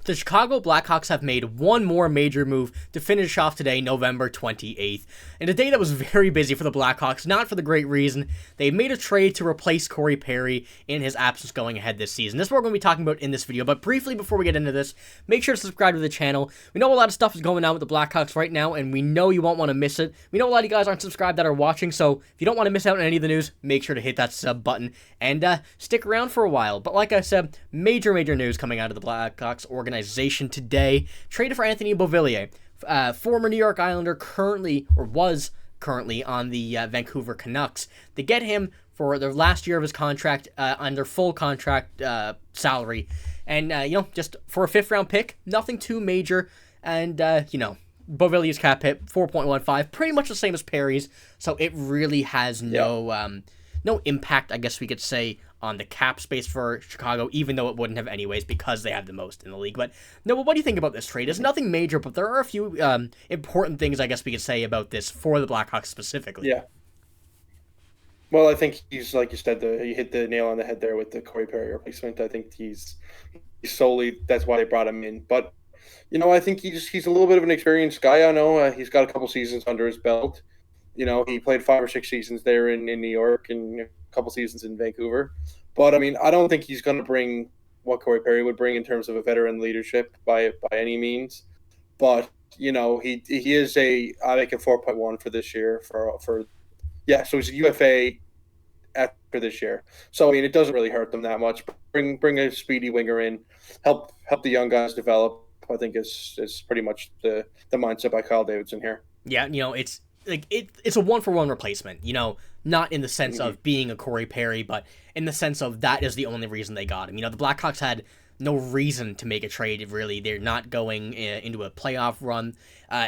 The Chicago Blackhawks have made one more major move to finish off today, November 28th. In a day that was very busy for the Blackhawks, not for the great reason. They made a trade to replace Corey Perry in his absence going ahead this season. This is what we're going to be talking about in this video, but briefly before we get into this, make sure to subscribe to the channel. We know a lot of stuff is going on with the Blackhawks right now, and we know you won't want to miss it. We know a lot of you guys aren't subscribed that are watching, so if you don't want to miss out on any of the news, make sure to hit that sub button and stick around for a while. But like I said, major news coming out of the Blackhawks organization today. Traded for Anthony Beauvillier, former New York Islander, was currently on the Vancouver Canucks. They get him for the last year of his contract under full contract salary, and just for a 5th round pick, nothing too major, and Beauvillier's cap hit 4.15, pretty much the same as Perry's, so it really has no impact, I guess we could say, on the cap space for Chicago, even though it wouldn't have anyways because they have the most in the league. But Noah, what do you think about this trade? It's nothing major, but there are a few important things I guess we could say about this for the Blackhawks specifically. Yeah. Well, I think he's, like you said, you hit the nail on the head there with the Corey Perry replacement. I think he's solely, that's why they brought him in. But, I think he's a little bit of an experienced guy. I know he's got a couple seasons under his belt. He played 5 or 6 seasons there in New York and a couple seasons in Vancouver. But, I don't think he's going to bring what Corey Perry would bring in terms of a veteran leadership by any means. But, he is I think a 4.1 for this year. So he's a UFA after this year. So, it doesn't really hurt them that much. Bring a speedy winger in, help the young guys develop, I think is pretty much the mindset by Kyle Davidson here. Yeah, it's it's a 1-for-1 replacement, not in the sense of being a Corey Perry, but in the sense of that is the only reason they got him. The Blackhawks had no reason to make a trade, really. They're not going into a playoff run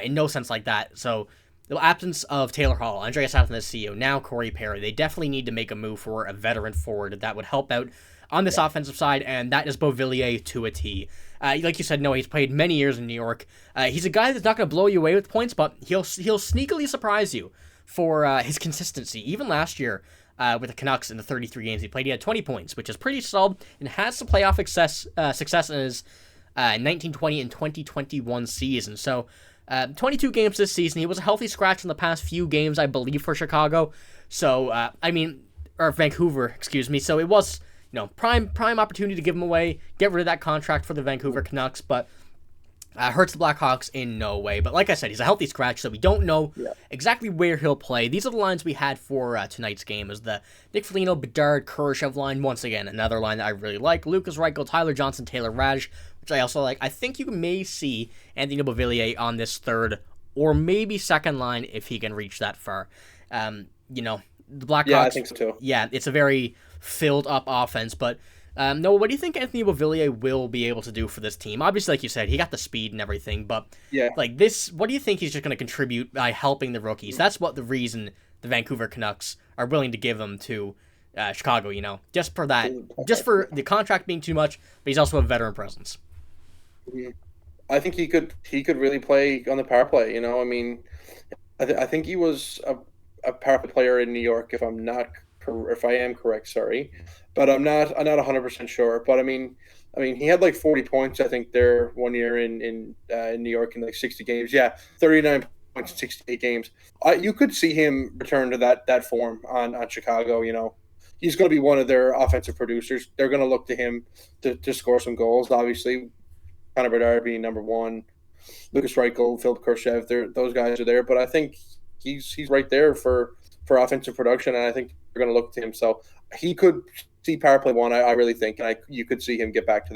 in no sense like that. So the absence of Taylor Hall, Andreas Athanasiou, now Corey Perry, they definitely need to make a move for a veteran forward that would help out on this offensive side, and that is Beauvillier to a T. Like you said, no, he's played many years in New York. He's a guy that's not going to blow you away with points, but he'll sneakily surprise you for his consistency. Even last year with the Canucks in the 33 games he played, he had 20 points, which is pretty solid, and has some playoff success in his 1920 and 2021 season. So 22 games this season. He was a healthy scratch in the past few games, I believe, for Chicago. So, or Vancouver, excuse me. So it was prime opportunity to give him away, get rid of that contract for the Vancouver Canucks, but hurts the Blackhawks in no way. But like I said, he's a healthy scratch, so we don't know exactly where he'll play. These are the lines we had for tonight's game, is the Nick Foligno, Bedard, Kurashev line. Once again, another line that I really like. Lucas Reichel, Tyler Johnson, Taylor Raddysh, which I also like. I think you may see Anthony Beauvillier on this third or maybe second line if he can reach that far. The Blackhawks. Yeah, I think so too. Yeah, it's a very filled up offense, but Noah, what do you think Anthony Beauvillier will be able to do for this team? Obviously, like you said, he got the speed and everything, but what do you think he's just going to contribute by helping the rookies? That's what the reason the Vancouver Canucks are willing to give him to Chicago, just for that, just for the contract being too much, but he's also a veteran presence. I think he could really play on the power play. I think he was a power play player in New York, if I am correct, sorry, but I'm not 100% sure. But I mean, he had like 40 points, I think, there one year in New York in like 60 games. Yeah, 39 points in 68 games. You could see him return to that form on Chicago. He's going to be one of their offensive producers. They're going to look to him to score some goals. Obviously, Connor Bedard being number one, Lucas Reichel, Phil Kurashev, those guys are there. But I think he's right there for offensive production, and I think they're going to look to him. So he could see power play one, I really think, and you could see him get back to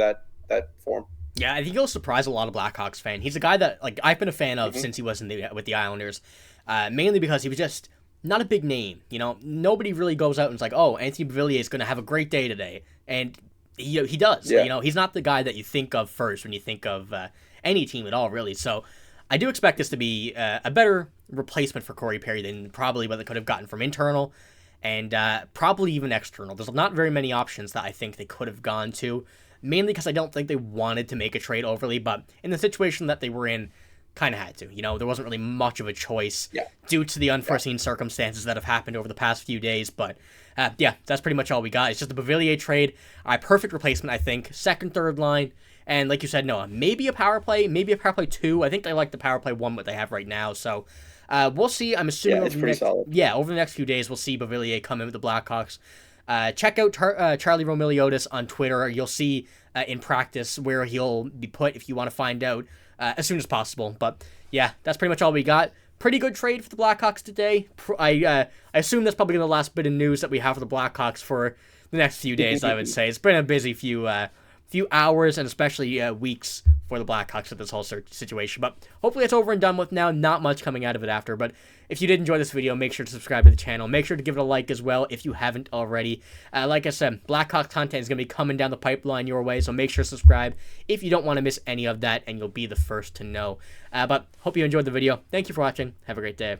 that form. Yeah, I think he'll surprise a lot of Blackhawks fans. He's a guy that I've been a fan of since he was with the Islanders, mainly because he was just not a big name. Nobody really goes out and is like, oh, Anthony Beauvillier is going to have a great day today, and he does. Yeah. He's not the guy that you think of first when you think of any team at all, really. So I do expect this to be a better replacement for Corey Perry than probably what they could have gotten from internal and probably even external. There's not very many options that I think they could have gone to, mainly because I don't think they wanted to make a trade overly, but in the situation that they were in, kind of had to. There wasn't really much of a choice due to the unforeseen circumstances that have happened over the past few days, but that's pretty much all we got. It's just a Beauvillier trade. Perfect replacement, I think. Second, third line, And like you said, Noah, maybe a power play, maybe a power play 2. I think they like the power play 1 what they have right now. So we'll see. I'm assuming Yeah, it's pretty solid. Yeah, over the next few days, we'll see Beauvillier come in with the Blackhawks. Check out Charlie Romiliotis on Twitter. You'll see in practice where he'll be put if you want to find out as soon as possible. But yeah, that's pretty much all we got. Pretty good trade for the Blackhawks today. I assume that's probably the last bit of news that we have for the Blackhawks for the next few days, I would say. It's been a busy few hours and especially weeks for the Blackhawks with this whole situation. But hopefully it's over and done with now. Not much coming out of it after. But if you did enjoy this video, make sure to subscribe to the channel. Make sure to give it a like as well if you haven't already. Like I said, Blackhawks content is going to be coming down the pipeline your way. So make sure to subscribe if you don't want to miss any of that. And you'll be the first to know. But hope you enjoyed the video. Thank you for watching. Have a great day.